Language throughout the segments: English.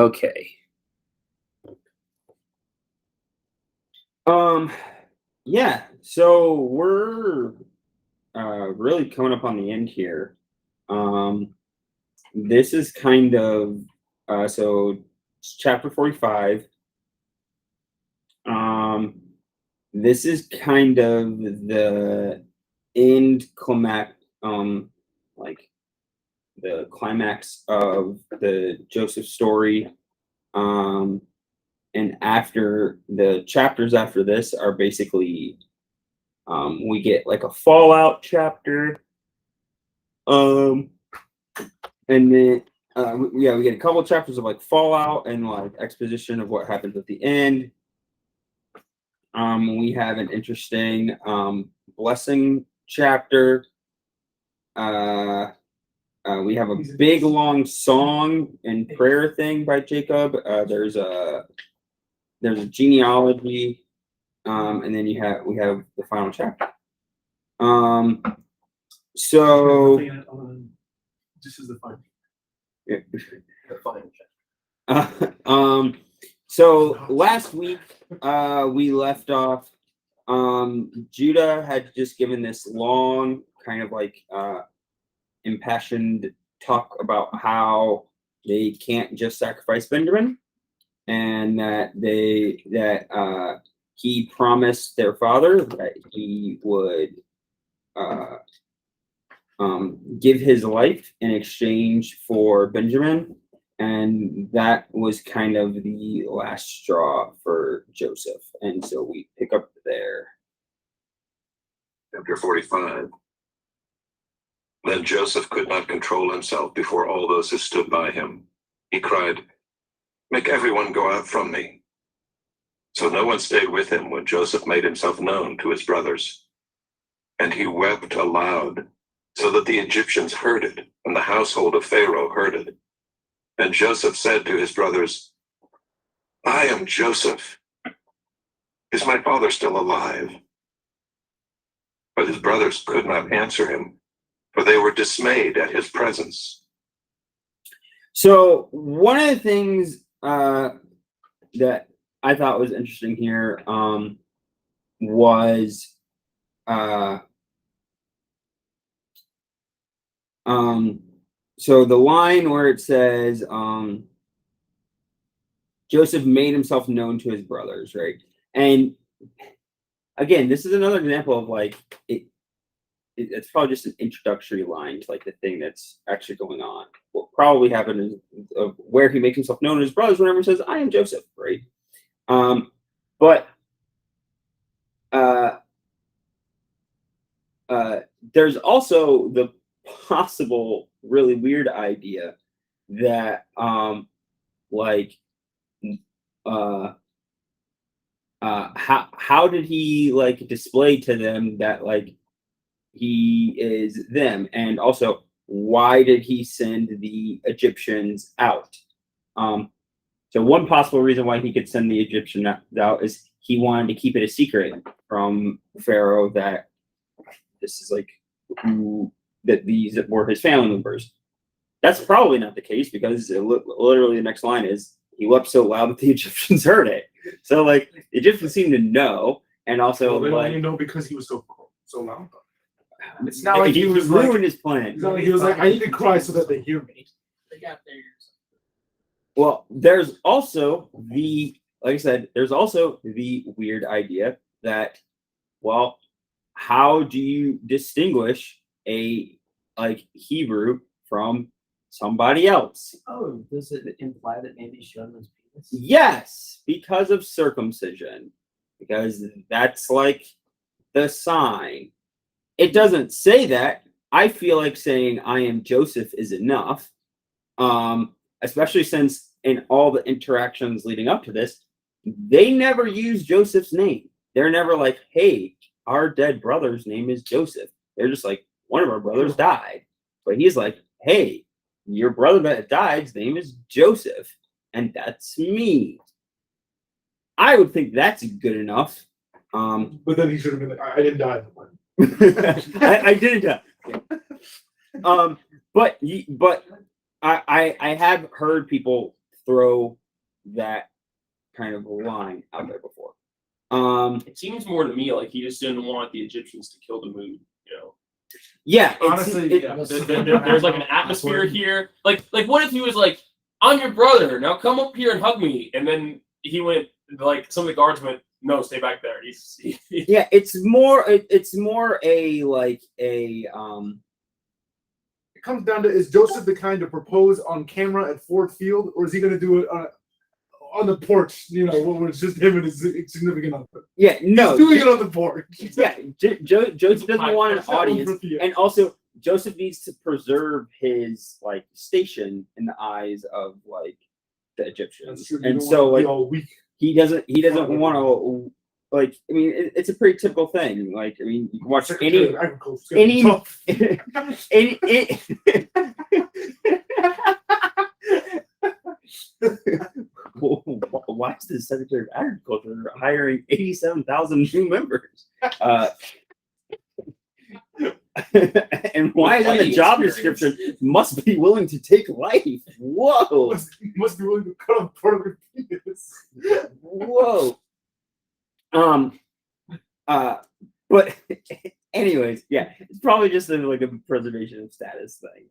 Okay. Um, yeah. So we're really coming up on the end here. Um, this is kind of so it's chapter 45. Um, this is kind of the end climax, like the climax of the Joseph story. Um, and after the chapters after this are basically we get like a fallout chapter, um, and then we get a couple chapters of like fallout and like exposition of what happens at the end. We have an interesting blessing chapter. We have a big long song and prayer thing by Jacob. There's a genealogy, and then we have the final chapter. So this is the final. yeah. The final chapter. So last week we left off. Judah had just given this long kind of like impassioned talk about how they can't just sacrifice Benjamin, and that he promised their father that he would give his life in exchange for Benjamin, and that was kind of the last straw for Joseph. And so we pick up there. Chapter 45. Then Joseph could not control himself before all those who stood by him. He cried, "Make everyone go out from me." So no one stayed with him when Joseph made himself known to his brothers. And he wept aloud, so that the Egyptians heard it, and the household of Pharaoh heard it. And Joseph said to his brothers, "I am Joseph. Is my father still alive?" But his brothers could not answer him, for they were dismayed at his presence. So one of the things that I thought was interesting here was so the line where it says Joseph made himself known to his brothers, right? And again, this is another example of like it's probably just an introductory line to like the thing that's actually going on. What probably happened is where he makes himself known to his brothers whenever he says, "I am Joseph," right? But there's also the possible really weird idea that how did he like display to them that like he is them, and also why did he send the Egyptians out? So one possible reason why he could send the Egyptian out is he wanted to keep it a secret from Pharaoh that this is like that these were his family members. That's probably not the case, because literally the next line is he wept so loud that the Egyptians heard it. So like the Egyptians seem to know, and also they like only know because he was so loud. It's not like he was ruined his plan. It's not like he was like, "I need to cry so that they hear me." They got theirs. Well, there's also like I said, there's also the weird idea that, well, how do you distinguish a like Hebrew from somebody else? Oh, does it imply that maybe Shun was penis? Yes, because of circumcision, because that's like the sign. It doesn't say that. I feel like saying "I am Joseph" is enough, especially since in all the interactions leading up to this, they never use Joseph's name. They're never like, "Hey, our dead brother's name is Joseph." They're just like, "One of our brothers died," but he's like, "Hey, your brother that died's name is Joseph, and that's me." I would think that's good enough. But then he should have been like, "I didn't die." I didn't. But I have heard people throw that kind of line out there before. It seems more to me like he just didn't want the Egyptians to kill the mood. Yeah, Honestly, yeah. There's like an atmosphere here. Like what if he was like, "I'm your brother. Now come up here and hug me," and then he went like some of the guards went, "No, stay back there." Yeah, it's more a like a It comes down to, is Joseph the kind to propose on camera at Ford Field, or is he going to do it on the porch? When it's just him and his significant other. yeah, no, He's doing it on the porch. yeah. Joseph doesn't want an audience, Yeah. and also Joseph needs to preserve his like station in the eyes of like the Egyptians, That's true. You and don't so wanna be like all weak. he doesn't want to like. I mean, it's a pretty typical thing. Like, I mean, you can watch Secretary any of Agriculture is gonna be tough. Why is the Secretary of Agriculture hiring 87,000 new members? And why is in the job description must be willing to take life? Whoa! Must be willing to cut off part of your penis. Whoa! But anyways, yeah, it's probably just like a preservation of status thing.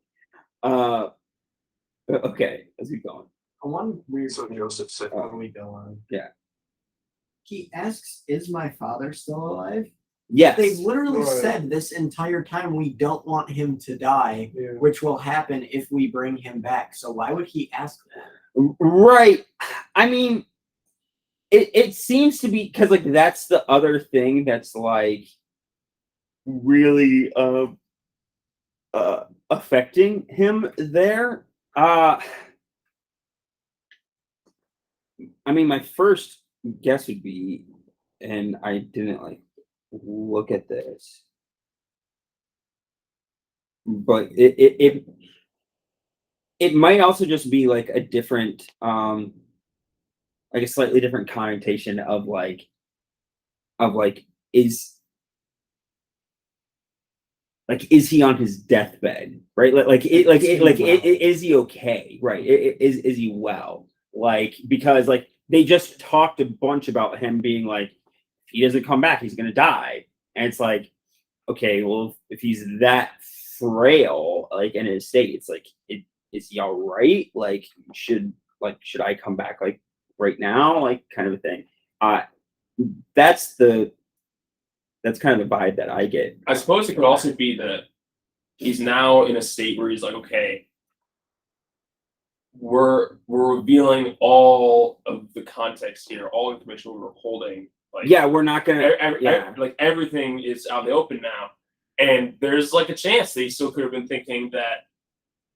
Okay, let's keep going. One weird So thing Joseph said, before we go on. Yeah. He asks, "Is my father still alive?" Yes. They've literally Right. said this entire time we don't want him to die, Yeah. which will happen if we bring him back. So why would he ask that? Right. I mean, it seems to be because like that's the other thing that's like really affecting him there. I mean, my first guess would be, and I didn't like look at this, but it might also just be like a different like a slightly different connotation of like is he on his deathbed, right? Is he okay, right? Is he well? Like, because like they just talked a bunch about him being like, if he doesn't come back, he's gonna die, and it's like, okay, well, if he's that frail, like in his state, it's like, is he all right? Like, should I come back like right now, like kind of a thing. That's kind of the vibe that I get. I suppose it could also be that he's now in a state where he's like, okay, we're revealing all of the context here, all information we're holding. Like, Yeah, we're not gonna. Yeah, like everything is out in the open now, and there's like a chance they still could have been thinking that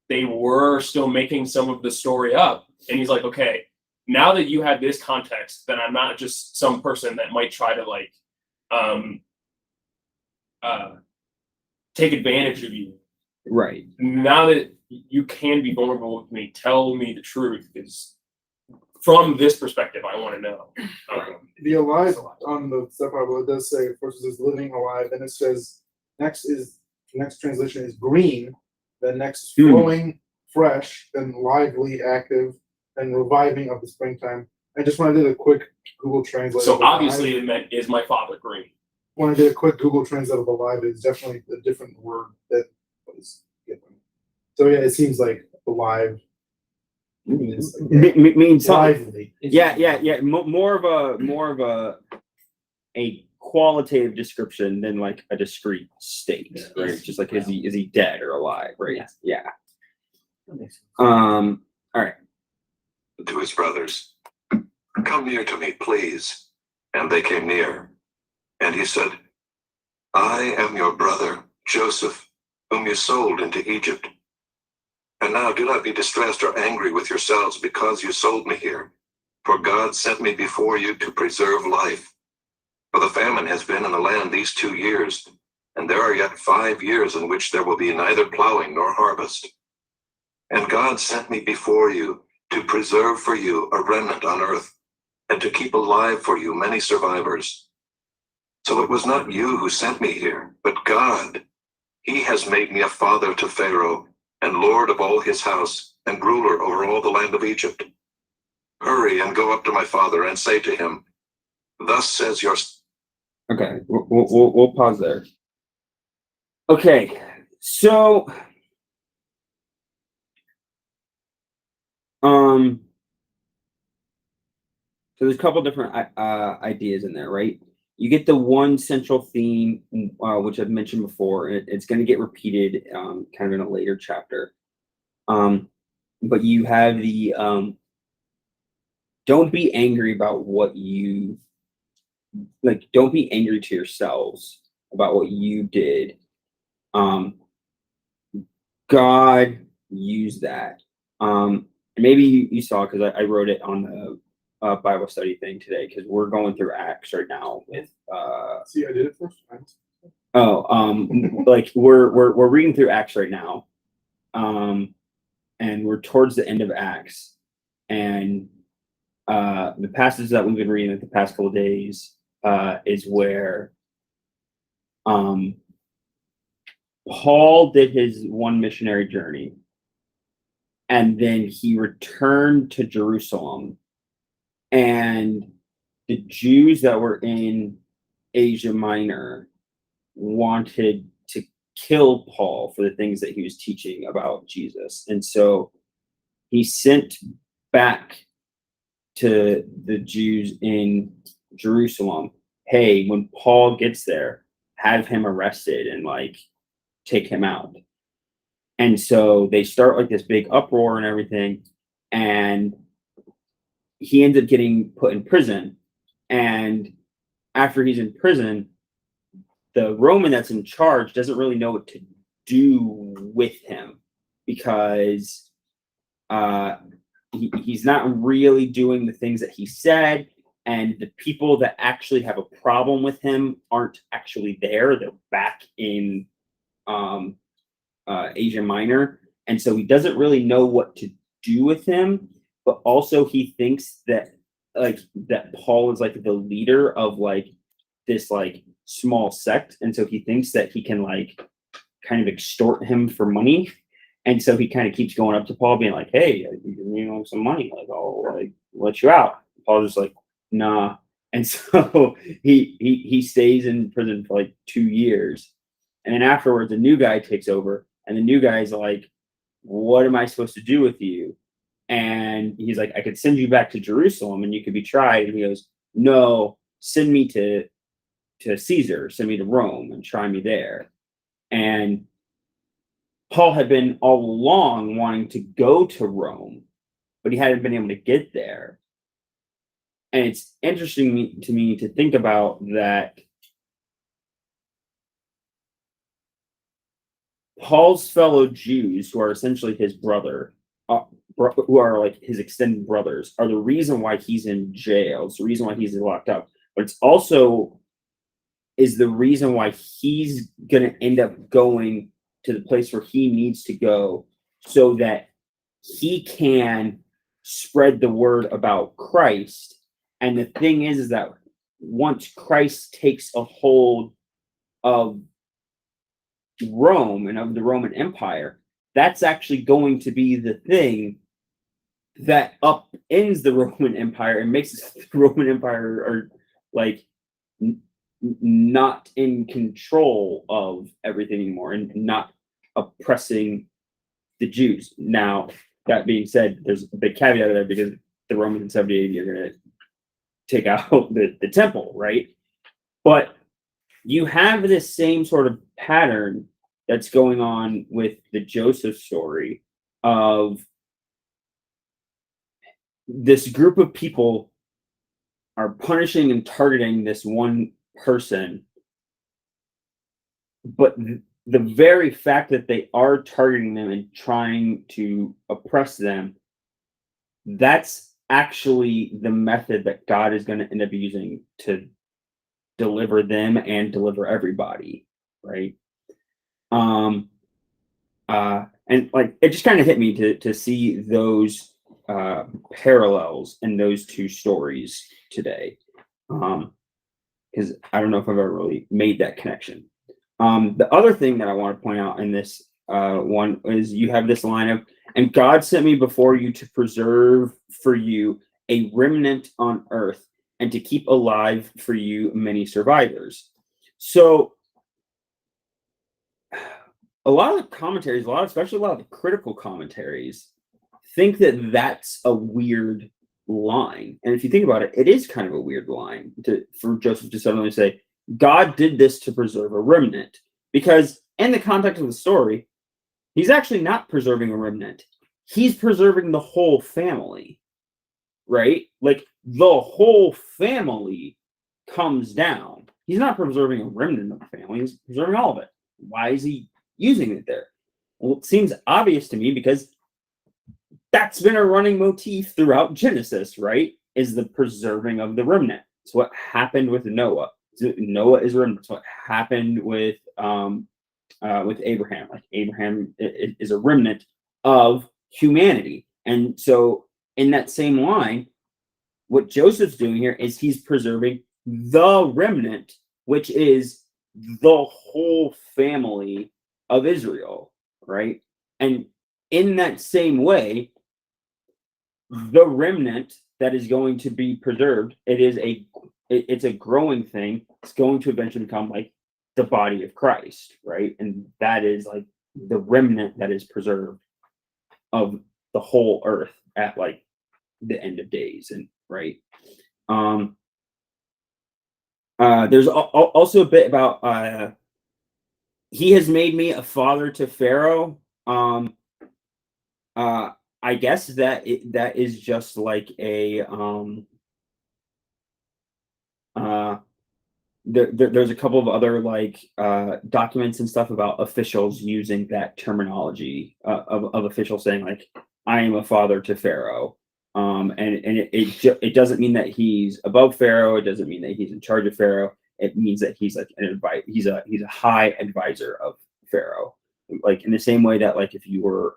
they were still making some of the story up. And he's like, okay, now that you have this context, then I'm not just some person that might try to like take advantage of you. right. Now that you can be vulnerable with me, tell me the truth, because from this perspective, I want to know. The alive on the Step Bible, it does say, first it says living alive, then it says next translation is green, then next is flowing, fresh, then lively, active, and reviving of the springtime. I just want to do a quick Google Translate. So obviously it meant, is my father green? When I did a quick Google Translate of alive, it's definitely a different word that was given. So yeah, it seems like alive means Means something. lively. Yeah. More of a qualitative description than like a discrete state, right? Just like is he dead or alive, right? Yeah. That makes sense. All right. to his brothers, "Come near to me, please." And they came near. And he said, "I am your brother, Joseph, whom you sold into Egypt. And now do not be distressed or angry with yourselves because you sold me here. For God sent me before you to preserve life. For the famine has been in the land these 2 years, and there are yet 5 years in which there will be neither plowing nor harvest. And God sent me before you to preserve for you a remnant on earth, and to keep alive for you many survivors. So it was not you who sent me here, but God. He has made me a father to Pharaoh, and lord of all his house, and ruler over all the land of Egypt. Hurry and go up to my father and say to him, thus says your... Okay, we'll pause there. Okay, so so there's a couple different ideas in there, right? You get the one central theme, which I've mentioned before, and it's going to get repeated kind of in a later chapter. But you have the don't be angry about what you like. Don't be angry to yourselves about what you did. God used that. And maybe you saw because I wrote it on the Bible study thing today because we're going through Acts right now with See, I did it first. like we're reading through Acts right now. And we're towards the end of Acts. And the passage that we've been reading the past couple of days is where Paul did his one missionary journey, and then he returned to Jerusalem, and the Jews that were in Asia Minor wanted to kill Paul for the things that he was teaching about Jesus. And so he sent back to the Jews in Jerusalem, hey, when Paul gets there, have him arrested and like take him out. And so they start like this big uproar and everything, and he ends up getting put in prison. And after he's in prison, the Roman that's in charge doesn't really know what to do with him because he's not really doing the things that he said, and the people that actually have a problem with him aren't actually there. They're back in Asia Minor, and so he doesn't really know what to do with him. But also, he thinks that that Paul is like the leader of like this like small sect, and so he thinks that he can like kind of extort him for money. And so he kind of keeps going up to Paul, being like, "Hey, you know, some money, like I'll like let you out." Paul's just like, "Nah." And so he stays in prison for like 2 years, and then afterwards, a new guy takes over, and the new guy's like, "What am I supposed to do with you?" And he's like, "I could send you back to Jerusalem, and you could be tried." And he goes, "No, send me to Caesar, send me to Rome, and try me there." And Paul had been all along wanting to go to Rome, but he hadn't been able to get there. And it's interesting to me to think about that Paul's fellow Jews, who are essentially his brother, who are like his extended brothers, are the reason why he's in jail. It's the reason why he's locked up. But it's also is the reason why he's going to end up going to the place where he needs to go so that he can spread the word about Christ. And the thing is that once Christ takes a hold of Rome and of the Roman Empire, that's actually going to be the thing that upends the Roman Empire and makes the Roman Empire are like not in control of everything anymore and not oppressing the Jews. Now, that being said, there's a big caveat there because the Romans in 70 AD are going to take out the temple, right? But you have this same sort of pattern that's going on with the Joseph story of this group of people are punishing and targeting this one person, but the very fact that they are targeting them and trying to oppress them, that's actually the method that God is going to end up using to deliver them and deliver everybody, right? And like it just kind of hit me to see those parallels in those two stories today, because I don't know if I've ever really made that connection. The other thing that I want to point out in this one is you have this line of, "And God sent me before you to preserve for you a remnant on earth, and to keep alive for you many survivors. So a lot of the commentaries, especially a lot of the critical commentaries, think that that's a weird line. And if you think about it, it is kind of a weird line for Joseph to suddenly say, God did this to preserve a remnant. Because in the context of the story, he's actually not preserving a remnant. He's preserving the whole family, right? Like the whole family comes down. He's not preserving a remnant of the family. He's preserving all of it. Why is he using it there? Well, it seems obvious to me because that's been a running motif throughout Genesis, right? Is the preserving of the remnant. It's what happened with Noah. Noah is a remnant. It's what happened with Abraham. Like Abraham is a remnant of humanity. And so in that same line, what Joseph's doing here is he's preserving the remnant, which is the whole family of Israel, right? And in that same way, the remnant that is going to be preserved, it's a growing thing. It's going to eventually become like the body of Christ, right? And that is like the remnant that is preserved of the whole earth at like the end of days, and right. There's also a bit about he has made me a father to Pharaoh. I guess that is just like a there's a couple of other like documents and stuff about officials using that terminology of officials saying like, I am a father to Pharaoh. And it doesn't mean that he's above Pharaoh. It doesn't mean that he's in charge of Pharaoh. It means that he's like he's a high advisor of Pharaoh. Like in the same way that like if you were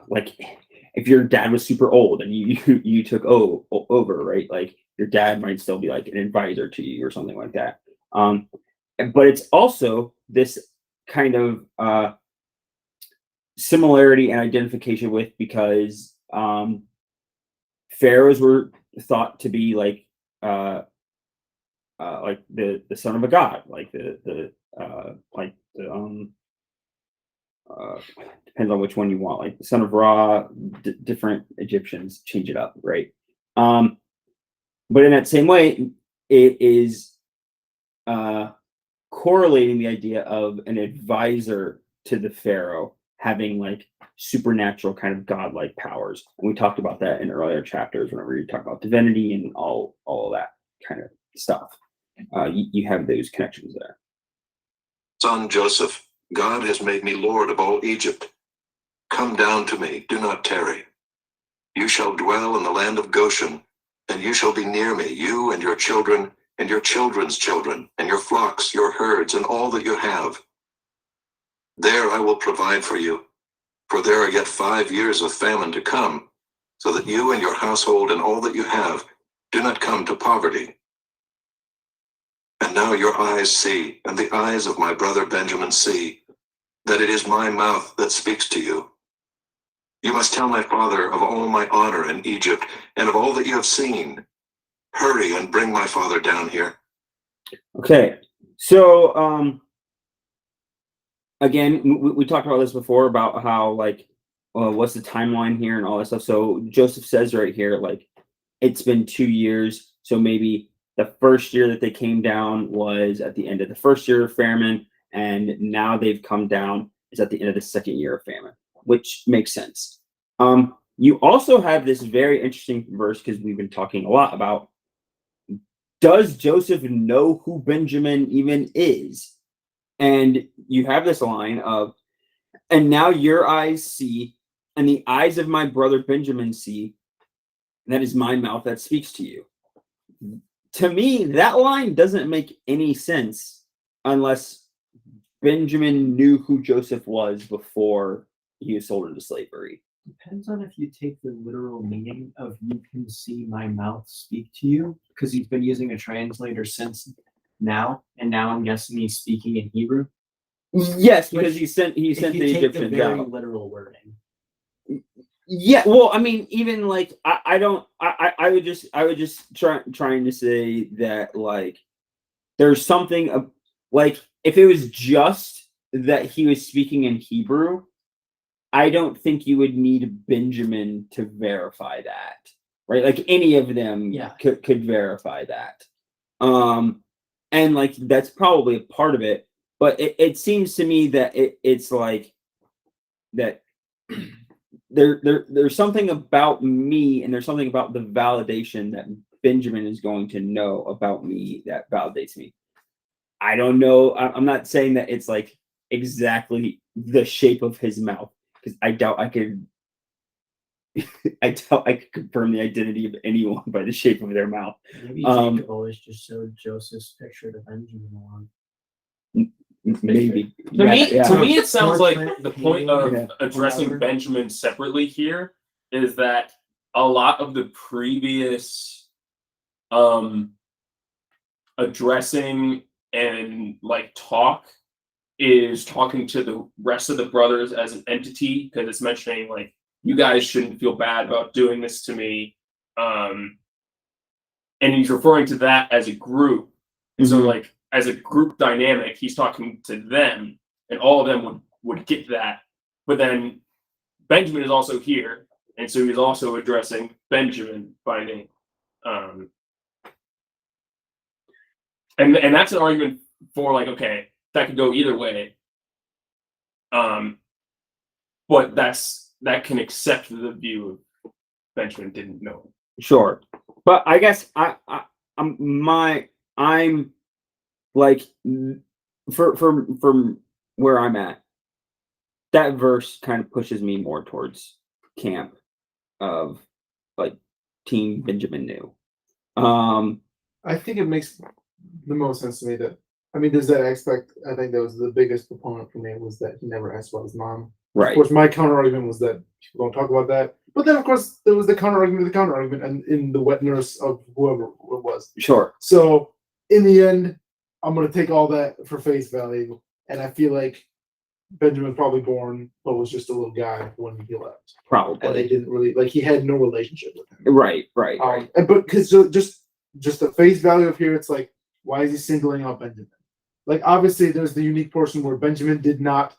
like if your dad was super old and you took over, right? Like your dad might still be like an advisor to you or something like that. But it's also this kind of similarity and identification with, because pharaohs were thought to be like the son of a god, like depends on which one you want, like the son of Ra. Different Egyptians change it up, right? But in that same way, it is correlating the idea of an advisor to the pharaoh having like supernatural kind of godlike powers. And we talked about that in earlier chapters whenever you talk about divinity and all of that kind of stuff. You have those connections there. Son Joseph, God has made me Lord of all Egypt. Come down to me, do not tarry. You shall dwell in the land of Goshen, and you shall be near me, you and your children, and your children's children, and your flocks, your herds, and all that you have. There I will provide for you, for there are yet 5 years of famine to come, so that you and your household and all that you have do not come to poverty. And now your eyes see, and the eyes of my brother Benjamin see, that it is my mouth that speaks to you. You must tell my father of all my honor in Egypt, and of all that you have seen. Hurry and bring my father down here. Okay, so again, we talked about this before about how like what's the timeline here and all that stuff. So Joseph says right here, like it's been 2 years, so maybe the first year that they came down was at the end of the first year of famine, and now they've come down is at the end of the second year of famine, which makes sense. You also have this very interesting verse, because we've been talking a lot about, does Joseph know who Benjamin even is? And you have this line of, and now your eyes see, and the eyes of my brother Benjamin see, and that is my mouth that speaks to you. To me, that line doesn't make any sense unless Benjamin knew who Joseph was before he was sold into slavery. Depends on if you take the literal meaning of "you can see my mouth speak to you," because he's been using a translator since now, and now I'm guessing he's speaking in Hebrew. Yes, But because he sent If the you take the Egyptians very out. literal wording. Yeah, well, I mean, even like I would just trying to say that like there's something like if it was just that he was speaking in Hebrew, I don't think you would need Benjamin to verify that, right? Like any of them Yeah. could verify that. And like that's probably a part of it, but it seems to me that it's like that there's something about me and there's something about the validation that Benjamin is going to know about me that validates me. I don't know. I'm not saying that it's like exactly the shape of his mouth because I doubt I could. I doubt I could confirm the identity of anyone by the shape of their mouth. Maybe Jacob always just showed Joseph's picture to Benjamin along. Maybe. To me, it sounds like Portrait the point of Yeah. addressing Whatever. Benjamin separately here is that a lot of the previous addressing and like talk is talking to the rest of the brothers as an entity because it's mentioning like you guys shouldn't feel bad about doing this to me, and he's referring to that as a group. And so Mhm. like as a group dynamic, he's talking to them, and all of them would get that. But then Benjamin is also here, and so he's also addressing Benjamin by name. And that's an argument for like, okay, that could go either way. But that can accept the view of Benjamin didn't know. Sure, but I guess I'm like from where I'm at. That verse kind of pushes me more towards camp of like Team Benjamin knew. I think it makes the most sense to me that I mean, there's that aspect. I think that was the biggest component for me was that he never asked about his mom. Of Right. course, my counter argument was that people don't talk about that. But then, of course, there was the counter argument to the counter argument, and in the wet nurse of whoever it was. Sure. So in the end, I'm gonna take all that for face value, and I feel like Benjamin was probably born, but was just a little guy when he left, and they Probably. didn't really like. He had no relationship with him. Right. And but because just the face value of here, it's like, why is he singling out Benjamin? Like, obviously, there's the unique portion where Benjamin did not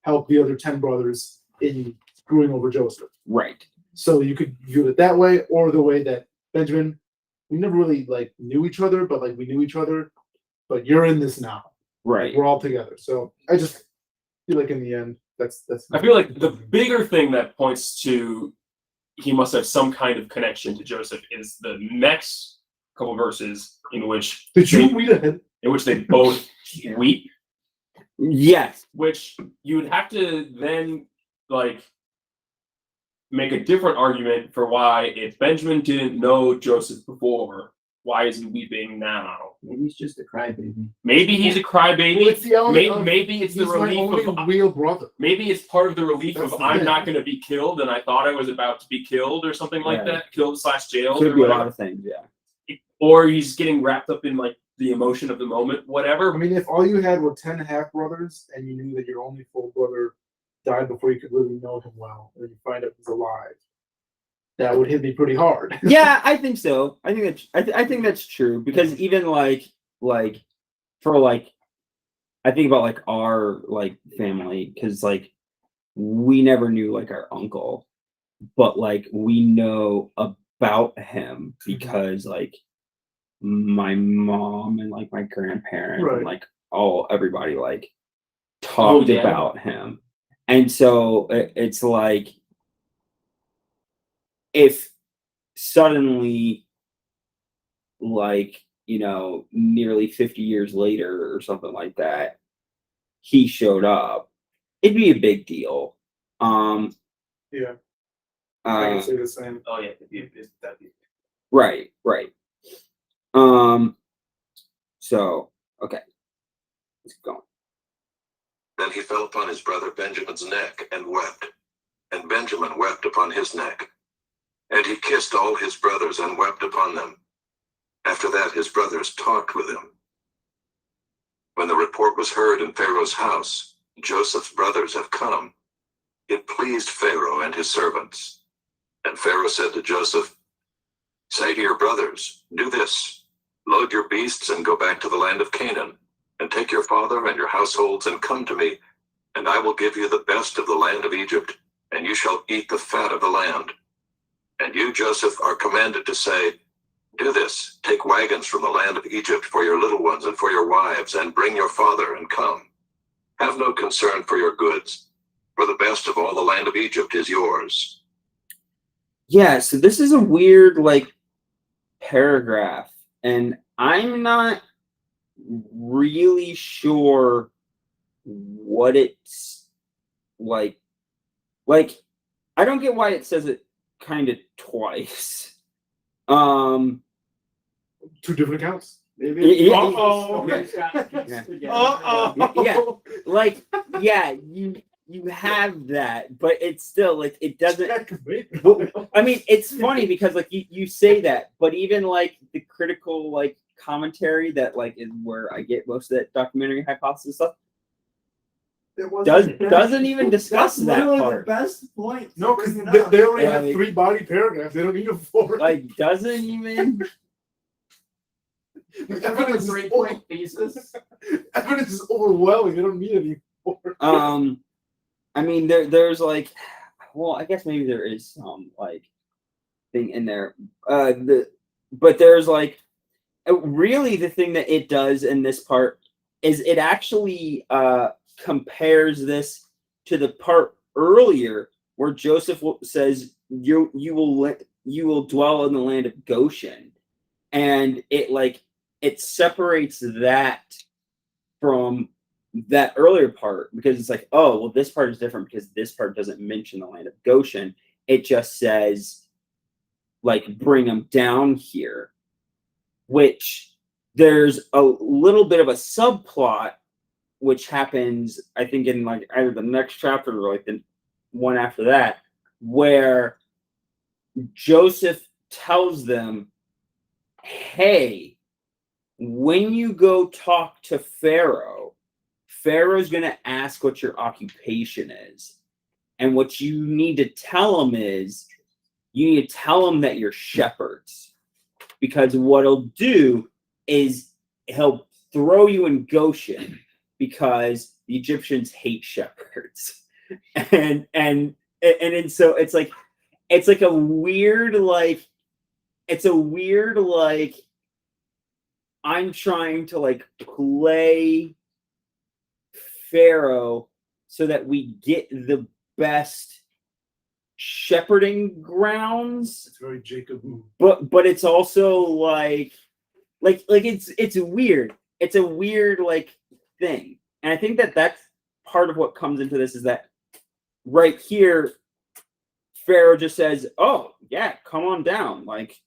help the other 10 brothers in screwing over Joseph. Right. So you could view it that way, or the way that Benjamin, we never really like knew each other, but like we knew each other. But you're in this now. Right. We're all together. So I just feel like in the end, that's. I feel like the bigger thing that points to he must have some kind of connection to Joseph is the next couple verses in which Did you read ahead? they both weep, Yes. which you would have to then like make a different argument for why if Benjamin didn't know Joseph before, why is he weeping now? Maybe he's just a crybaby. Maybe he's a crybaby. Well, it's the element Maybe, of, maybe it's the he's my relief only of real brother. maybe it's part of the relief That's of the I'm thing. not going to be killed and I thought I was about to be killed or something like Yeah. that, killed / jailed Could or be a whatever. lot of things. Yeah. Or he's getting wrapped up in like the emotion of the moment, whatever. I mean, if all you had were 10 half brothers and you knew that your only full brother died before you could really know him well, and then you find out he's alive, that would hit me pretty hard. Yeah, I think so. I think that's I think that's true because even like for like I think about like our like family because like we never knew like our uncle, but like we know about him because like my mom and like my grandparents Right. and like everybody like talked yeah. about him, and so it's like if suddenly like nearly 50 years later or something like that he showed up, it'd be a big deal. Yeah, I can say the same. Oh yeah, that'd be Right. So okay, let's keep going. Then he fell upon his brother Benjamin's neck and wept, and Benjamin wept upon his neck. And he kissed all his brothers and wept upon them. After that his brothers talked with him. When the report was heard in Pharaoh's house, Joseph's brothers have come. It pleased Pharaoh and his servants. And Pharaoh said to Joseph, say to your brothers, do this. Load your beasts and go back to the land of Canaan, and take your father and your households and come to me, and I will give you the best of the land of Egypt, and you shall eat the fat of the land. And you, Joseph, are commanded to say, do this, take wagons from the land of Egypt for your little ones and for your wives, and bring your father and come. Have no concern for your goods, for the best of all the land of Egypt is yours. Yeah, so this is a weird like paragraph, and I'm not really sure what it's like. Like, I don't get why it says it kind of twice. Two different accounts. Maybe. Yeah. Uh-oh. Yeah, like, yeah, you have that, but it's still like it doesn't. I mean, it's funny because like you say that, but even like the critical like commentary that like is where I get most of that documentary hypothesis stuff doesn't even discuss that part. The best point. No, because they only Yeah, have like- 3 body paragraphs. They don't need a 4. Like doesn't even. Evidence is 3-point thesis. Evidence is overwhelming. They don't need any 4. I mean, there's like, well, I guess maybe there is some like thing in there. But there's like, really the thing that it does in this part is it actually compares this to the part earlier where Joseph says you will dwell in the land of Goshen, and it separates that from that earlier part because it's like, oh, well, this part is different because this part doesn't mention the land of Goshen. It just says, like, bring them down here, which there's a little bit of a subplot, which happens, I think, in like either the next chapter or like the one after that, where Joseph tells them, hey, when you go talk to Pharaoh, Pharaoh's going to ask what your occupation is. And what you need to tell him is, you need to tell him that you're shepherds. Because what he'll do is he'll throw you in Goshen because the Egyptians hate shepherds. And so it's like a weird, like, I'm trying to like play Pharaoh so that we get the best shepherding grounds. It's very Jacob. But it's also like it's weird. It's a weird like thing, and I think that that's part of what comes into this is that right here, Pharaoh just says, "Oh yeah, come on down, like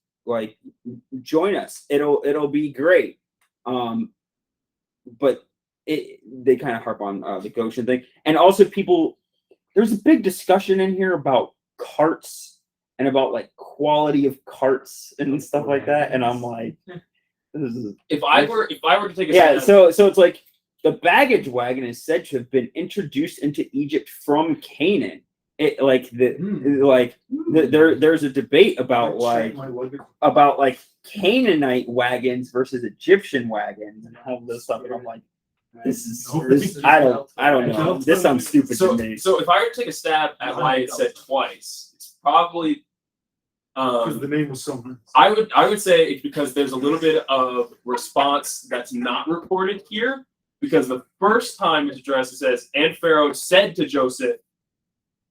join us. It'll be great." But they kind of harp on the Goshen thing, and also there's a big discussion in here about carts and about like quality of carts and stuff like that, and I'm like, this is If I were to take a yeah. stab- So it's like the baggage wagon is said to have been introduced into Egypt from Canaan. It there's a debate about like Canaanite wagons versus Egyptian wagons and all this stuff, and I'm like, this I don't know. This sounds stupid to me. So if I were to take a stab at why it said twice, it's probably Because the name was so nice. I would say it's because there's a little bit of response that's not reported here. Because the first time it's addressed, it says, and Pharaoh said to Joseph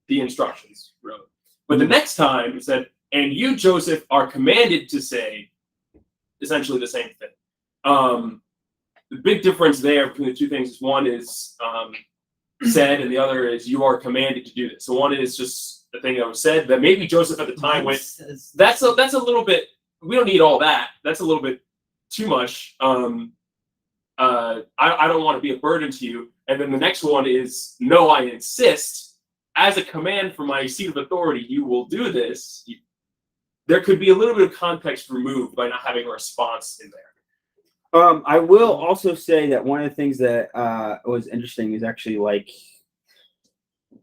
the instructions wrote. But the next time it said, and you, Joseph, are commanded to say essentially the same thing. The big difference there between the two things is one is said, and the other is you are commanded to do this. So one is just the thing that was said that maybe Joseph at the time went, that's a little bit, we don't need all that. That's a little bit too much. I don't want to be a burden to you. And then the next one is, no, I insist. As a command from my seat of authority, you will do this. There could be a little bit of context removed by not having a response in there. I will also say that one of the things that was interesting is actually like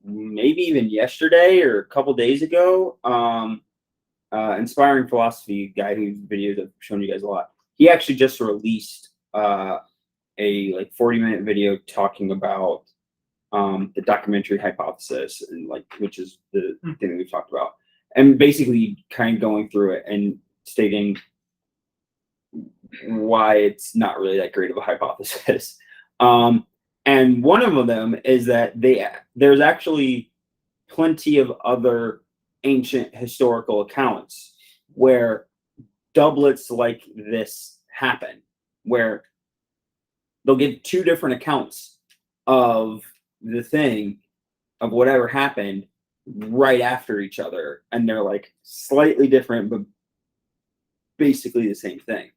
maybe even yesterday or a couple days ago. Inspiring philosophy guy whose videos I've shown you guys a lot. He actually just released a like 40-minute video talking about the documentary hypothesis and like which is the thing that we've talked about, and basically kind of going through it and stating why it's not really that great of a hypothesis. And one of them is that there's actually plenty of other ancient historical accounts where doublets like this happen, where they'll give two different accounts of the thing of whatever happened right after each other, and they're like slightly different but basically the same thing.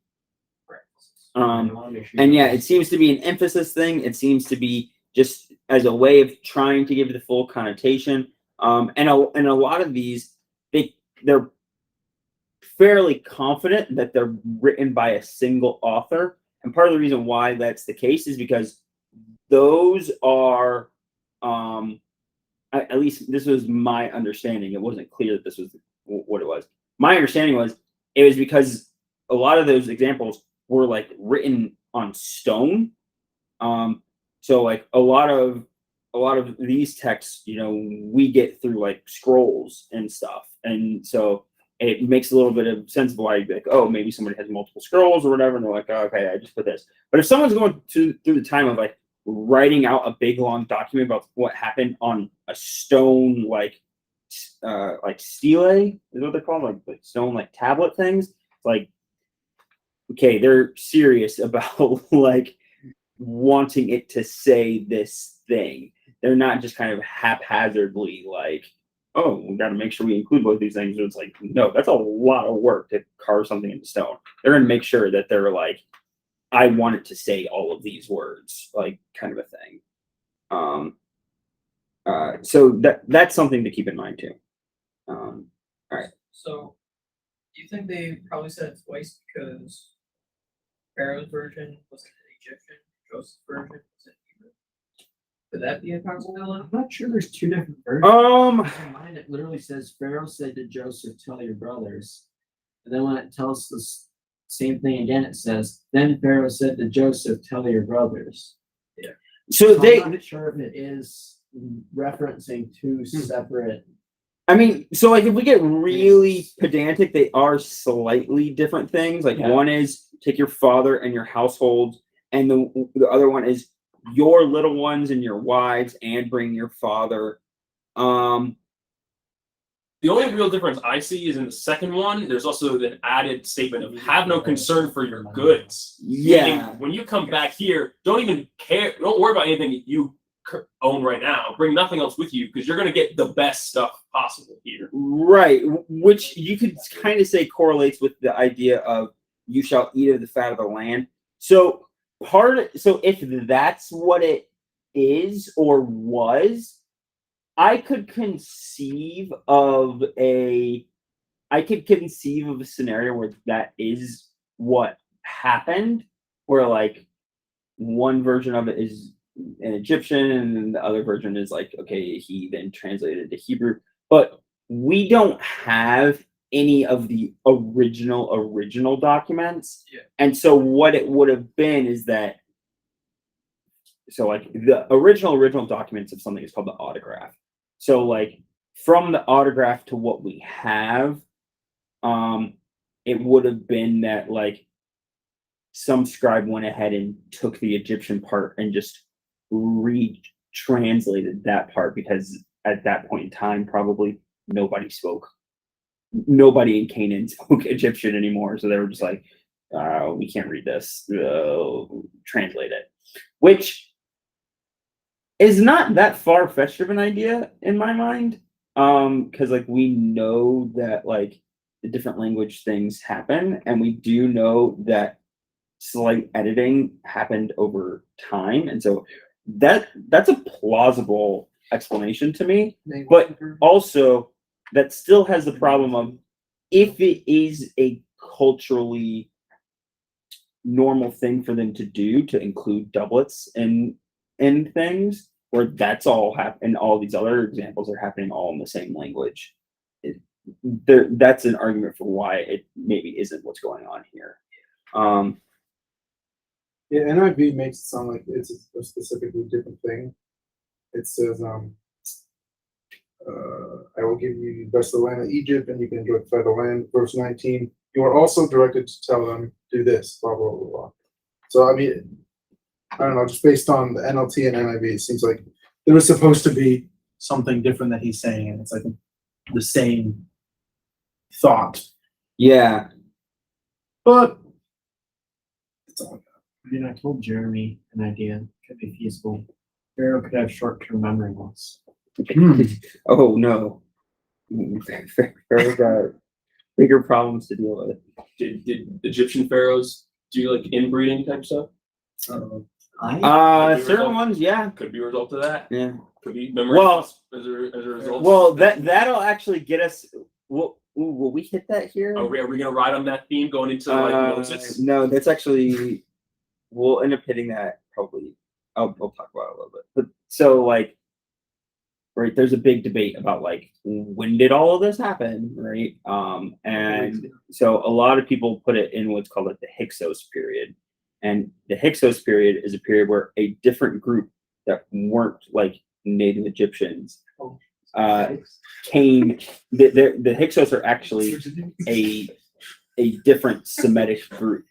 And yeah, it seems to be an emphasis thing. It seems to be just as a way of trying to give the full connotation. And a lot of these, they're fairly confident that they're written by a single author. And part of the reason why that's the case is because those are, at least this was my understanding. It wasn't clear that this was what it was. My understanding was it was because a lot of those examples were like written on stone. So like a lot of these texts, you know, we get through like scrolls and stuff. And so it makes a little bit of sense of why you'd be like, oh, maybe somebody has multiple scrolls or whatever. And they're like, oh, okay, I just put this. But if someone's going through the time of like writing out a big long document about what happened on a stone, like stele is what they're called, like stone, like tablet things, like, okay, they're serious about like wanting it to say this thing. They're not just kind of haphazardly like, oh, we got to make sure we include both these things. So it's like, no, that's a lot of work to carve something into stone. They're going to make sure that they're like, I want it to say all of these words, like kind of a thing. So that's something to keep in mind too. All right. So, do you think they probably said it twice because Pharaoh's version was in Egyptian, Joseph's version was in Hebrew? Could that be a possibility? I'm not sure there's two different versions. In mine, it literally says Pharaoh said to Joseph, "Tell your brothers," and then when it tells the same thing again, it says, "Then Pharaoh said to Joseph, tell your brothers." Yeah. So I'm not sure if it is referencing two separate. I mean, so like if we get really pedantic, they are slightly different things. Like one is take your father and your household, and the other one is your little ones and your wives, and bring your father. The only real difference I see is in the second one, there's also the added statement of have no concern for your goods. Yeah. Meaning, when you come back here, don't even care. Don't worry about anything that you own right now. Bring nothing else with you because you're going to get the best stuff possible here. Right. Which you could kind of say correlates with the idea of you shall eat of the fat of the land. So if that's what it is or was, I could conceive of a scenario where that is what happened, where like one version of it is in Egyptian and the other version is like, okay, he then translated to Hebrew, but we don't have any of the original documents. Yeah. And so what it would have been is that, so like the original documents of something is called the autograph. So like from the autograph to what we have, it would have been that like some scribe went ahead and took the Egyptian part and just retranslated that part, because at that point in time, probably nobody in Canaan spoke Egyptian anymore. So they were just like, we can't read this, translate it, which is not that far-fetched of an idea in my mind. Because like we know that like the different language things happen, and we do know that slight editing happened over time, and so that's a plausible explanation to me. But also that still has the problem of, if it is a culturally normal thing for them to do to include doublets in things, where that's all and all these other examples are happening all in the same language. That's an argument for why it maybe isn't what's going on here. Yeah, NIV makes it sound like it's a specifically different thing. It says, I will give you the best of the land of Egypt, and you can enjoy the fat of the land. Verse 19, you are also directed to tell them, do this, blah, blah, blah, blah. So, I mean, I don't know, just based on the NLT and NIV, it seems like there was supposed to be something different that he's saying, and it's like the same thought. Yeah. But it's all I mean, I told Jeremy an idea could be feasible. Pharaoh could have short-term memory loss. Oh no. Pharaoh got bigger problems to deal with. Did Egyptian pharaohs do like inbreeding type stuff? Certain ones, yeah. Could be a result of that. Yeah. Could be memory Well- loss as a result. Well, that'll actually get us. Will we hit that here? Are we gonna ride on that theme going into like Moses? No, that's actually. We'll end up hitting that probably. I'll talk about it a little bit. But so like, right? There's a big debate about like when did all of this happen, right? And so a lot of people put it in what's called like the Hyksos period, and the Hyksos period is a period where a different group that weren't like native Egyptians came. The Hyksos are actually a different Semitic group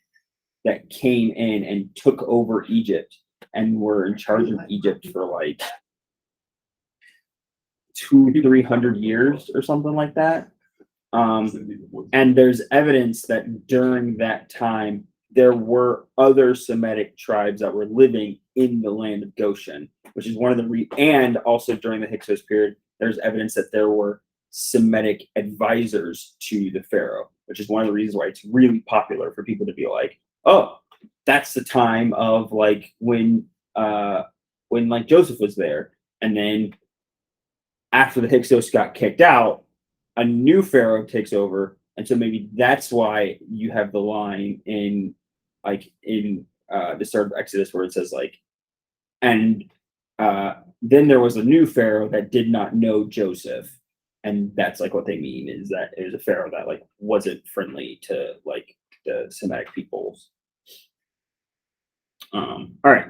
that came in and took over Egypt and were in charge of Egypt for like 200-300 years or something like that. And there's evidence that during that time there were other Semitic tribes that were living in the land of Goshen, which is one of the and also during the Hyksos period, there's evidence that there were Semitic advisors to the Pharaoh, which is one of the reasons why it's really popular for people to be like, oh, that's the time of like when like Joseph was there, and then after the Hyksos got kicked out, a new Pharaoh takes over, and so maybe that's why you have the line in the start of Exodus where it says like, and then there was a new Pharaoh that did not know Joseph, and that's like what they mean is that it was a Pharaoh that like wasn't friendly to like the Semitic peoples. All right.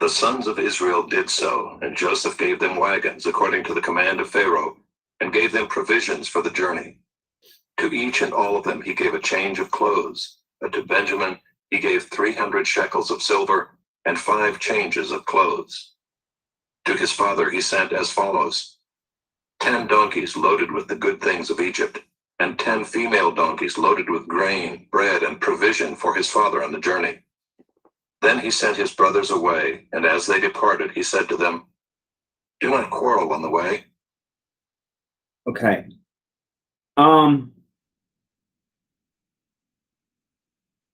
The sons of Israel did so, and Joseph gave them wagons according to the command of Pharaoh, and gave them provisions for the journey. To each and all of them he gave a change of clothes, but to Benjamin he gave 300 shekels of silver and 5 changes of clothes. To his father he sent as follows: 10 donkeys loaded with the good things of Egypt, and 10 female donkeys loaded with grain, bread, and provision for his father on the journey. Then he sent his brothers away, and as they departed, he said to them, "Do not quarrel on the way." Okay.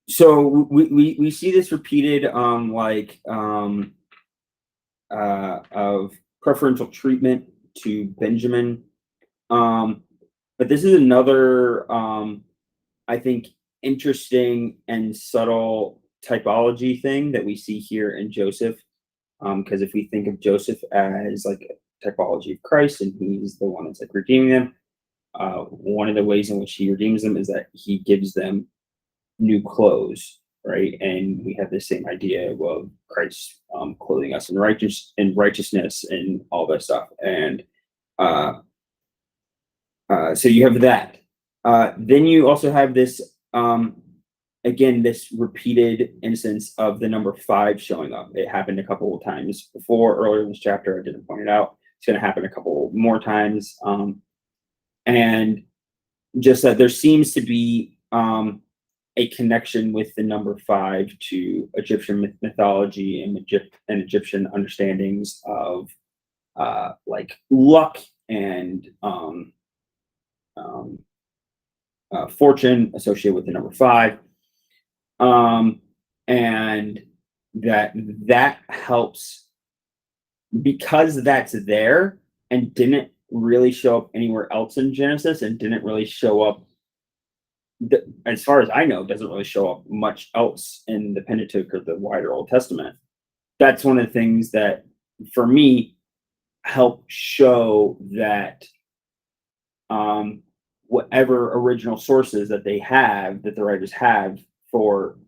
So we see this repeated of preferential treatment to Benjamin. But this is another I think interesting and subtle typology thing that we see here in Joseph. Because if we think of Joseph as like a typology of Christ and he's the one that's like redeeming them, one of the ways in which he redeems them is that he gives them new clothes, right? And we have the same idea of Christ clothing us in righteousness and all that stuff. And so you have that. Then you also have this again, this repeated instance of the number 5 showing up. It happened a couple of times before earlier in this chapter. I didn't point it out. It's going to happen a couple more times. And just that there seems to be a connection with the number 5 to Egyptian mythology and Egyptian understandings of like luck and fortune associated with the number 5. And that helps because that's there and didn't really show up anywhere else in Genesis and didn't really show up as far as I know, doesn't really show up much else in the Pentateuch or the wider Old Testament. That's one of the things that, for me, help show that whatever original sources that they have, that the writers have for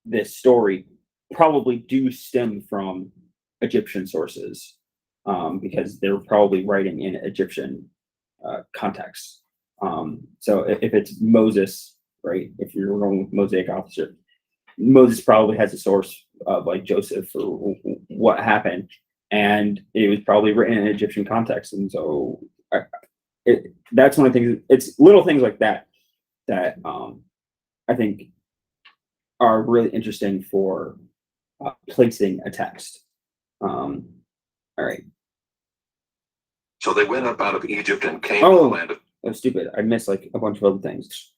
this story, probably do stem from Egyptian sources, because they're probably writing in Egyptian context. So if it's Moses, right, if you're going with Mosaic authorship, Moses probably has a source of like Joseph or what happened, and it was probably written in Egyptian context. And so that's one of the things. It's little things like that that I think are really interesting for placing a text. All right. So they went up out of Egypt and came to the land of. Oh, stupid. I missed like a bunch of other things.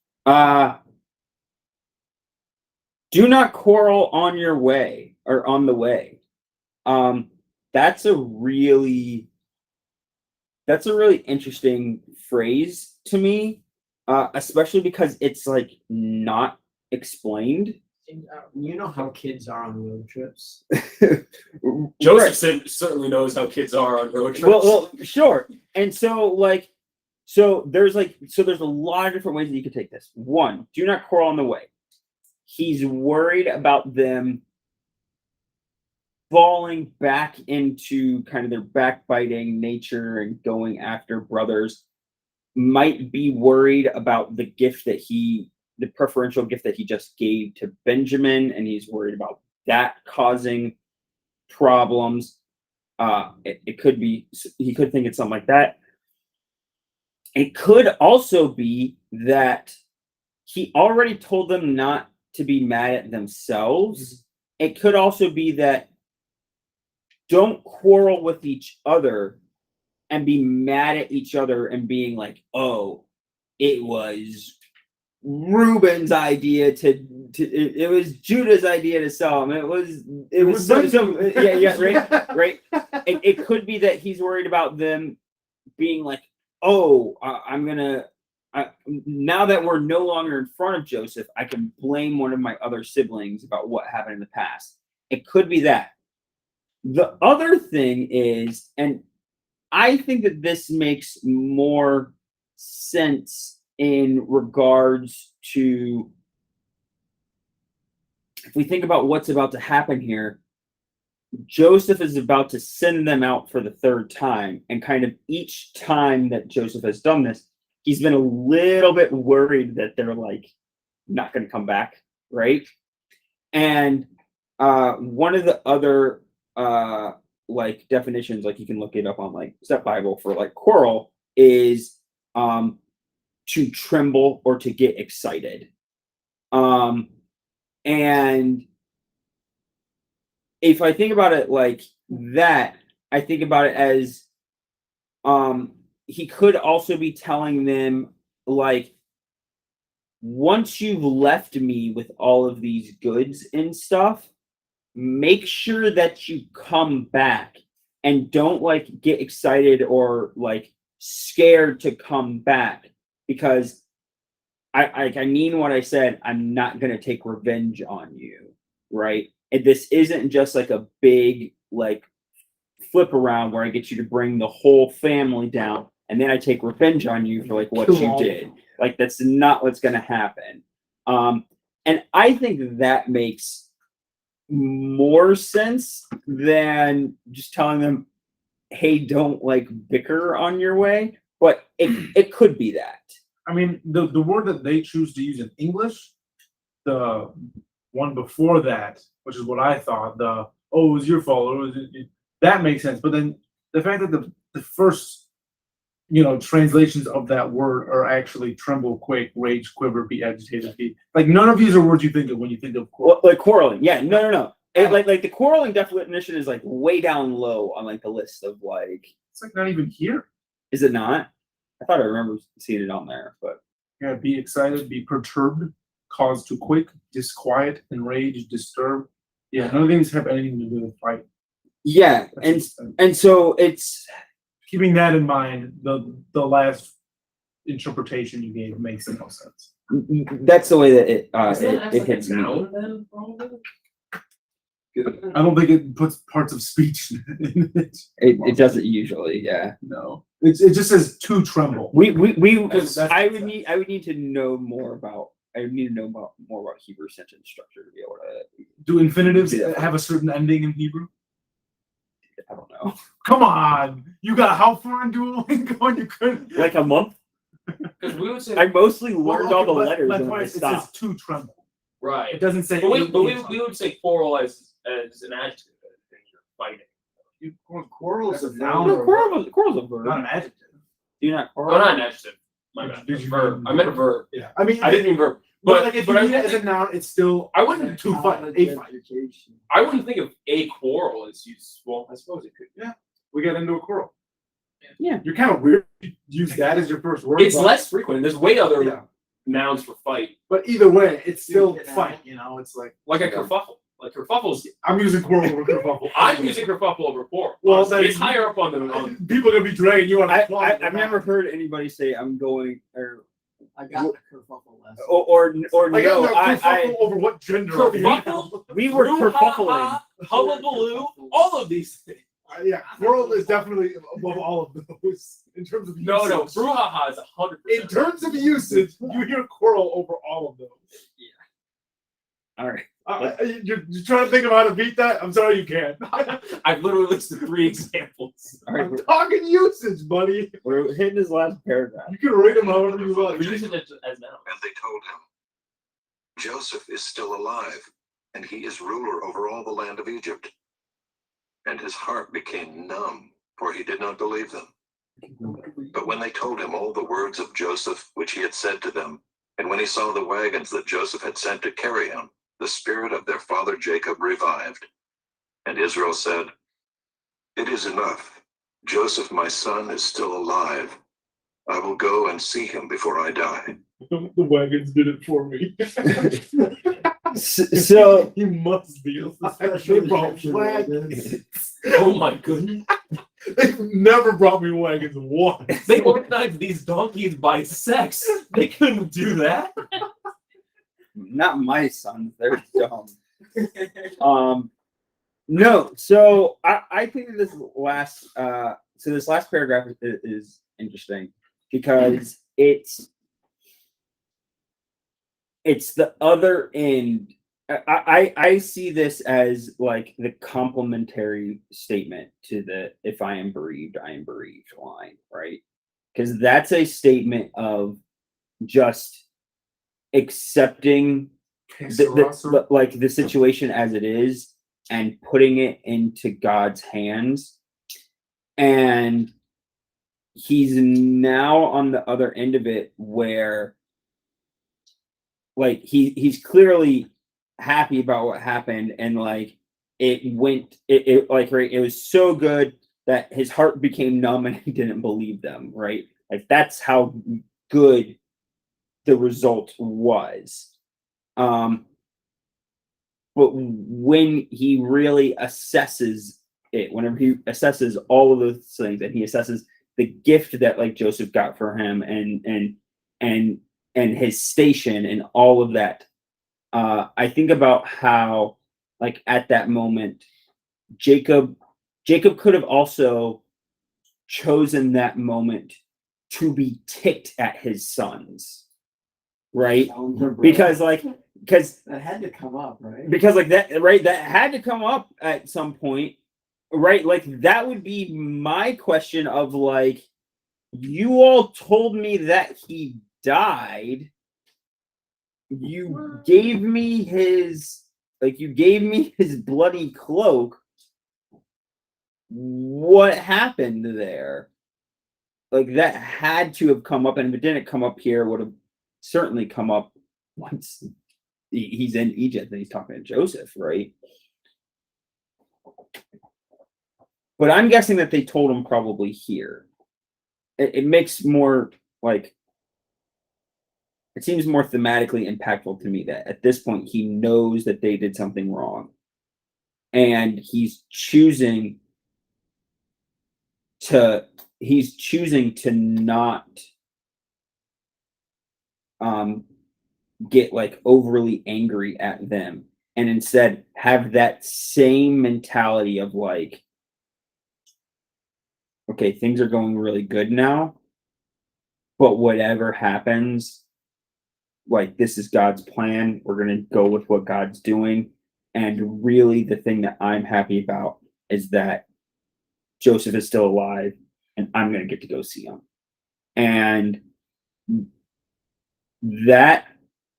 Do not quarrel on your way or on the way. That's a really interesting phrase to me, especially because it's like not explained. You know how kids are on road trips. Joseph certainly knows how kids are on road trips. Well, sure. And so there's a lot of different ways that you could take this. One, do not quarrel on the way. He's worried about them falling back into kind of their backbiting nature and going after brothers. Might be worried about the preferential gift that he just gave to Benjamin, and he's worried about that causing problems. It could be, he could think it's something like that. It could also be that he already told them not to be mad at themselves. It could also be that don't quarrel with each other and be mad at each other and being like, oh, it was Reuben's idea it was Judah's idea to sell him. It was some right. It could be that he's worried about them being like, oh, now that we're no longer in front of Joseph, I can blame one of my other siblings about what happened in the past. It could be that. The other thing is, and I think that this makes more sense in regards to, if we think about what's about to happen here, Joseph is about to send them out for the third time, and kind of each time that Joseph has done this, he's been a little bit worried that they're like not going to come back, right? And one of the other like definitions, like you can look it up on like Step Bible for like quarrel, is to tremble or to get excited. And if I think about it like that, I think about it as he could also be telling them, like, once you've left me with all of these goods and stuff, make sure that you come back and don't like get excited or like scared to come back, because I mean what I said. I'm not going to take revenge on you, right? And this isn't just like a big like flip around where I get you to bring the whole family down and then I take revenge on you for like what you did. Like, that's not what's going to happen. And I think that makes more sense than just telling them, hey, don't like bicker on your way. But it could be that. I mean, the word that they choose to use in English, the one before that, which is what I thought, it was your fault, that makes sense. But then the fact that the first, translations of that word are actually tremble, quake, rage, quiver, be agitated, be like, none of these are words you think of when you think of quarrel. Like quarreling. Yeah, no. Like the quarreling definition is like way down low on like the list of like. It's like not even here. Is it not? I thought I remember seeing it on there, but. Yeah, be excited, be perturbed, cause to quake, disquiet, enrage, disturb. Yeah, none of these have anything to do with fight. Yeah, and so it's keeping that in mind. The last, interpretation you gave makes no sense. That's the way that it Doesn't that act it like a hits me. noun then, probably? I don't think it puts parts of speech in it. It doesn't usually, yeah. No, it just says to tremble. We That's- I would need to know more about more about Hebrew sentence structure to be able to. Do infinitives Yeah. have a certain ending in Hebrew? I don't know. Come on, you got how far in Duolingo and you couldn't? Like a month. Because we would say I mostly learned all the But letters that's and why I it says stopped. to tremble. right. It doesn't say. But we anything. would say quarrel as an adjective and you're fighting. Quarrel's a No, noun, quarrel's a verb. not an adjective. Do you not Oh, quarrel? not an adjective. My bad. Did you Verb. mean- I meant a verb. Yeah, I mean, I didn't mean verb. But like if you I read it wouldn't as a noun, it's still. I wouldn't to fight. A fight. I wouldn't think of a quarrel as used. Well, I suppose it could. Yeah. We got into a quarrel. Yeah. You're kind of weird. You use that as your first word. It's but- less frequent. There's way other Yeah. nouns for fight, But either way, it's still Yeah. fight. You know, it's like like a kerfuffle. Like kerfuffles. I'm using quarrel over kerfuffle. I'm using kerfuffle over quarrel. Well, Honestly, then- it's higher up on the. People are gonna be dragging you on. I've never heard anybody say I'm going I got the kerfuffle lesson. or I got no. no kerfuffle over what gender. Kerfuffle, We were kerfuffling. hullabaloo, all of these things. Yeah, quarrel is definitely above all of those in terms of No, usage. brouhaha is 100%. In terms of usage, you hear quarrel over all of those. All right. You're trying to think of how to beat that? I'm sorry, you can't. I've literally listed 3 examples. All right. I'm talking usage, buddy. We're hitting this last paragraph. You can rate them however you We're want. using it as now. And they told him, Joseph is still alive, and he is ruler over all the land of Egypt. And his heart became numb, for he did not believe them. But when they told him all the words of Joseph which he had said to them, and when he saw the wagons that Joseph had sent to carry him, the spirit of their father Jacob revived. And Israel said, It is enough. Joseph, my son, is still alive. I will go and see him before I die. The wagons did it for me. So He must be alive. Especially They brought picture wagons. Oh my goodness. They've never brought me wagons once. They organized these donkeys by sex. They couldn't do that. not my sons, they're dumb. No, so I think that this last paragraph is interesting because it's the other end. I see this as like the complementary statement to the "if I am bereaved, I am bereaved" line, right? Because that's a statement of just accepting like the situation as it is and putting it into God's hands. And he's now on the other end of it where like he's clearly happy about what happened and like it was so good that his heart became numb and he didn't believe them, right? Like that's how good the result was. But when he really assesses it, whenever he assesses all of those things and he assesses the gift that like Joseph got for him and his station and all of that, I think about how like at that moment Jacob could have also chosen that moment to be ticked at his sons, right? Because that had to come up, right? because like that, right, that had to come up at some point, right? Like that would be my question of like, you all told me that he died, you gave me his bloody cloak, what happened there? Like that had to have come up, and if it didn't come up here, it would have certainly come up once he's in Egypt and he's talking to Joseph, right? But I'm guessing that they told him probably here. It makes more like, it seems more thematically impactful to me that at this point he knows that they did something wrong and he's choosing to not get like overly angry at them, and instead have that same mentality of like, okay, things are going really good now, but whatever happens, like this is God's plan. We're going to go with what God's doing. And really, the thing that I'm happy about is that Joseph is still alive and I'm going to get to go see him. And that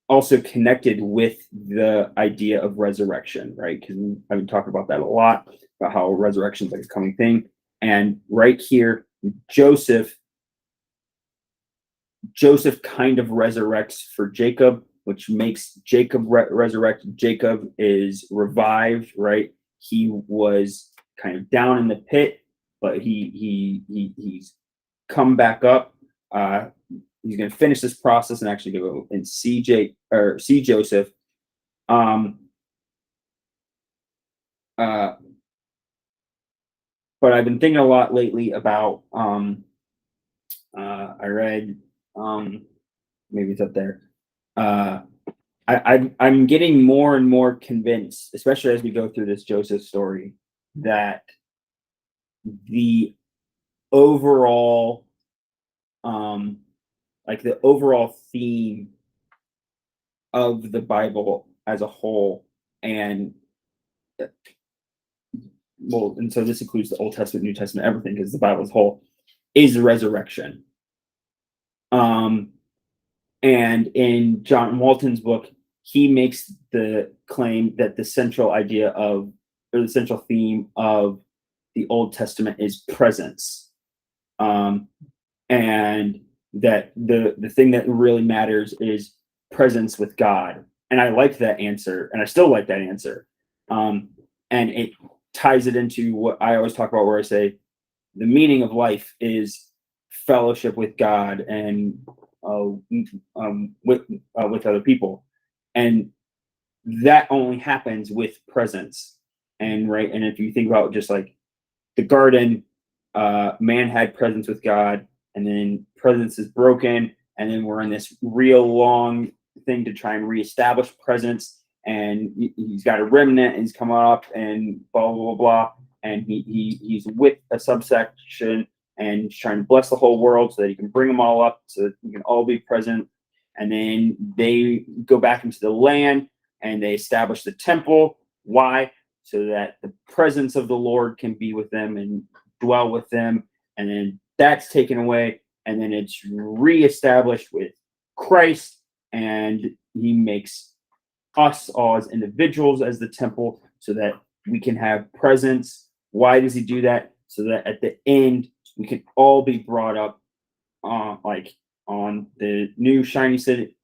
also connected with the idea of resurrection, right? Because I've been talking about that a lot, about how resurrection is like a coming thing. And right here, Joseph kind of resurrects for Jacob, which makes Jacob resurrect. Jacob is revived, right? He was kind of down in the pit, but he's come back up. He's going to finish this process and actually go and see Joseph. But I've been thinking a lot lately about. I read. Maybe it's up there. I'm getting more and more convinced, especially as we go through this Joseph story, that the overall, the overall theme of the Bible as a whole, and so this includes the Old Testament, New Testament, everything, because the Bible as a whole is the resurrection. And in John Walton's book, he makes the claim that the central theme of the Old Testament is presence. And that the thing that really matters is presence with God. And I liked that answer, and I still like that answer. And it ties it into what I always talk about, where I say the meaning of life is fellowship with God and with other people, and that only happens with presence. And right, and if you think about just like the garden, man had presence with God, and then presence is broken, and then we're in this real long thing to try and reestablish presence. And he's got a remnant, and he's coming up, and blah blah blah blah, and he's with a subsection, and he's trying to bless the whole world so that he can bring them all up, so that we can all be present. And then they go back into the land, and they establish the temple. Why? So that the presence of the Lord can be with them and dwell with them. And then that's taken away, and then it's reestablished with Christ, and he makes us all as individuals as the temple, so that we can have presence. Why does he do that? So that at the end we can all be brought up on the new shining city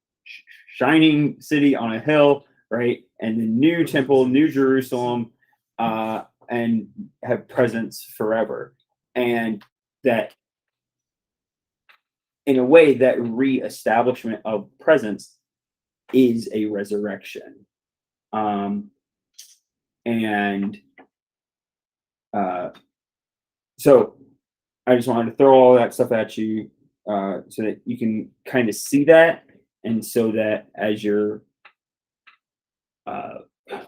on a hill, right? And the new temple, New Jerusalem, and have presence forever. And that, in a way, that reestablishment of presence is a resurrection. So I just wanted to throw all that stuff at you, so that you can kind of see that, and so that as you're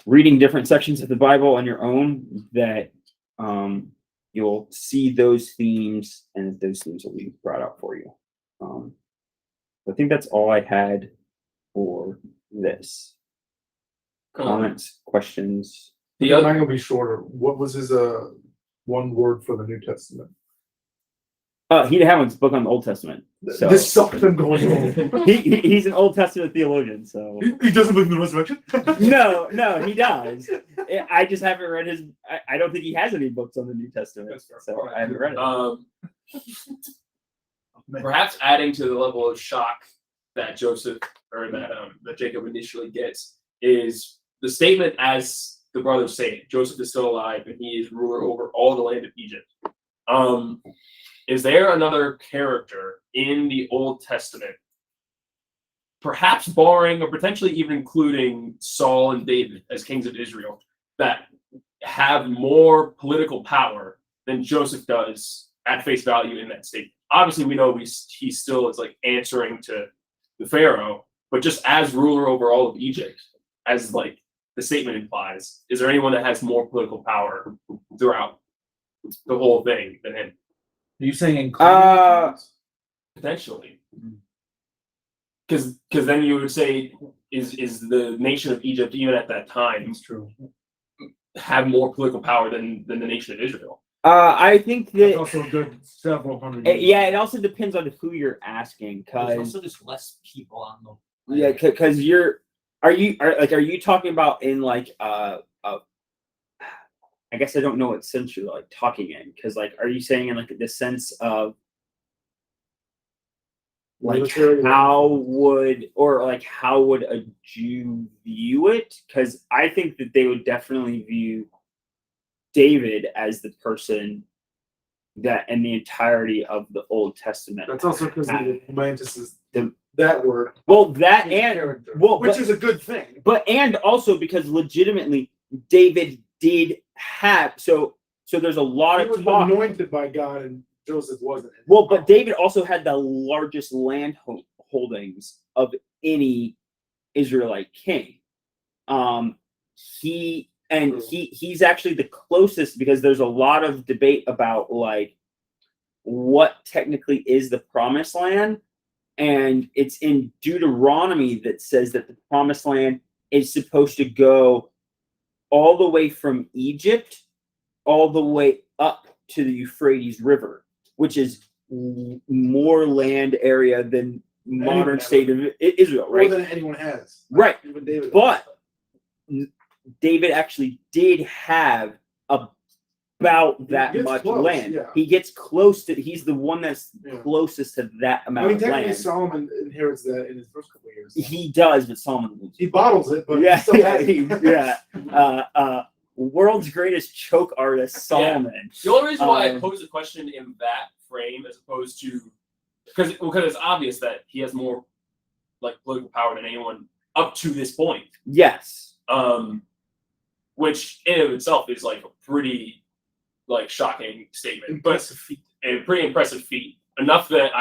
reading different sections of the Bible on your own, that you'll see those themes, and those themes will be brought out for you. I think that's all I had for this. Comments, questions? The Mine other, will be shorter. What was his one word for the New Testament? He didn't have a book on the Old Testament. So This sucked him going on. he's an Old Testament theologian, so He doesn't believe in the resurrection? no, he does. I just haven't read his. I don't think he has any books on the New Testament, so I haven't read it. perhaps adding to the level of shock that Joseph, or that Jacob initially gets, is the statement, as the brothers say, Joseph is still alive and he is ruler over all the land of Egypt. Is there another character in the Old Testament, perhaps barring or potentially even including Saul and David as kings of Israel, that have more political power than Joseph does at face value in that state? Obviously, we know he still is like answering to the Pharaoh, but just as ruler over all of Egypt, as like the statement implies. Is there anyone that has more political power throughout the whole thing than him? Are you saying Potentially. Because then you would say, is the nation of Egypt, even at that time, That's true. have more political power than the nation of Israel? I think That's that also a good several hundred yeah, it also depends on who you're asking, There's because also just less people on the. yeah, because are you talking about in like I guess I don't know what sense you're like talking in, because like are you saying in like the sense of like Military how would a Jew view it? Because I think that they would definitely view David as the person that in the entirety of the Old Testament. That's also because the Atlantis is The- that word. Well, that His and character, well, which but- is a good thing. but and also because legitimately David did have so there's a lot He of was talk. anointed by God, and Joseph wasn't. Well, but David also had the largest land holdings of any Israelite king. He's actually the closest, because there's a lot of debate about like what technically is the promised land, and it's in Deuteronomy that says that the promised land is supposed to go all the way from Egypt all the way up to the Euphrates River, which is more land area than modern Anyone state of Israel, More right? than anyone has. Right. Even David. But David actually did have about that gets much close, land. yeah. He gets close to. He's the one that's Yeah. closest to that I amount mean, of technically, land. Solomon inherits that in his first couple of years. He does, but Solomon loses. He bottles it, but Yeah, he still has he- it. yeah. World's greatest choke artist, Solomon. The only reason why I Um, pose the question in that frame, as opposed to because it's obvious that he has more like political power than anyone up to this point. Yes. Which in and of itself is like a pretty like shocking statement, but Impressive feat. a pretty impressive feat. Enough that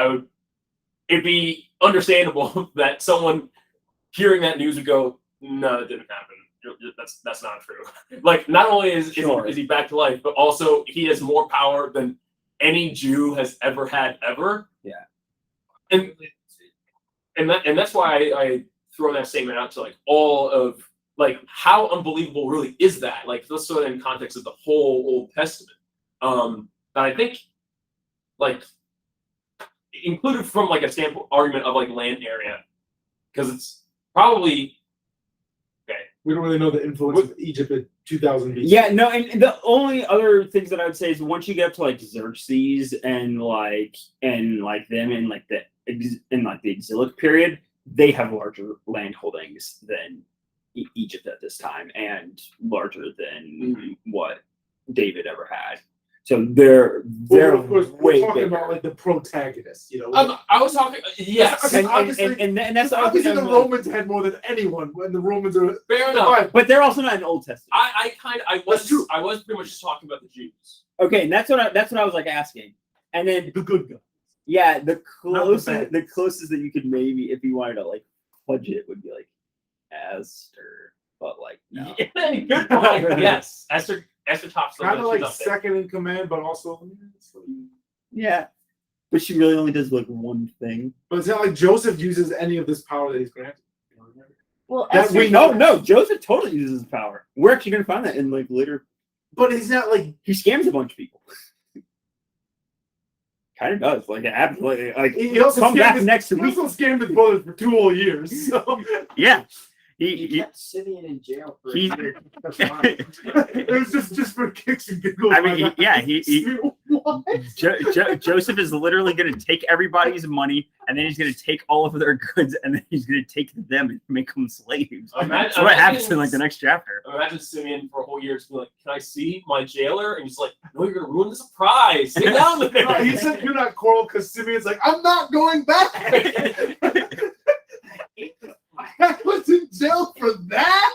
it'd be understandable that someone hearing that news would go, no, that didn't happen. That's not true. Like, not only is he back to life, but also he has more power than any Jew has ever had ever. Yeah. And that's why I throw that statement out to like all of like how unbelievable really is that? Like, let's throw it in context of the whole Old Testament. And I think like included from like a standpoint argument of like land area, because it's probably We don't really know the influence of Egypt in 2000 BC. Yeah, no, and the only other things that I would say is once you get up to like Xerxes and like them in like the exilic period, they have larger land holdings than Egypt at this time, and larger than what David ever had. So they're Well, of course, way we're talking bigger. about like the protagonists, you know. I was talking yes. Okay. and that's Obviously, the obviously Romans had more than anyone when the Romans are. Fair enough. but they're also not in Old Testament. I That's true. was pretty much just talking about the Jews. Okay, and that's what I was like asking, and then The good guy. yeah, the bad. closest that you could maybe, if you wanted to like fudge it, would be like Esther, but like no. Good point. Yes, Esther tops the Kind of list. like She's up there. second in command, but also. Yeah, but she really only does like one thing. But it's not like Joseph uses any of this power that he's granted. Well, That Esther, we No, no, Joseph totally uses his power. We're actually gonna find that in like later. But he's not like. He scams a bunch of people. Kind of does, like absolutely. Like He also come back scammed his, next he week. also scammed his brothers for 2 whole years. So. Yeah, He kept Simeon in jail for a He- year. It was just for kicks and giggles. I mean, What? Joseph is literally going to take everybody's money, and then he's going to take all of their goods, and then he's going to take them and make them slaves. That's what happens in like the next chapter. Imagine Simeon for a whole year just being like, "Can I see my jailer?" And he's like, "No, you're gonna ruin the surprise. Sit down No, there." he said do not quarrel because Simeon's like, I'm not going back. I was in jail for that.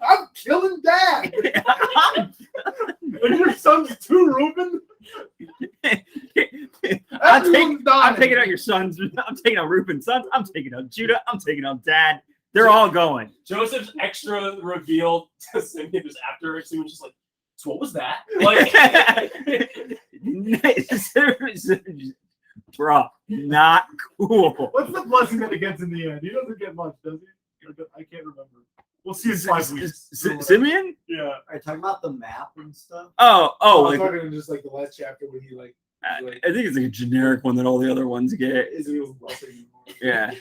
I'm killing Dad. And your son's too, Reuben. Hey, I'm taking out your sons. I'm taking out Reuben's sons. I'm taking out Judah. I'm taking out Dad. They're all going. Joseph's extra reveal to Simeon just after Simeon's just like, so what was that? Like, Bro, not cool. What's the blessing that he gets in the end? He doesn't get much, does he? I can't remember. We'll see in 5 weeks. Simeon? Yeah. Are you talking about the map and stuff? Oh, I was like, talking just like the last chapter when he like I think it's like a generic one that all the other ones get. Israel's blessing. Yeah.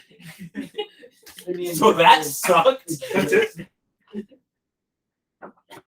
I mean, so that sucked. That's it.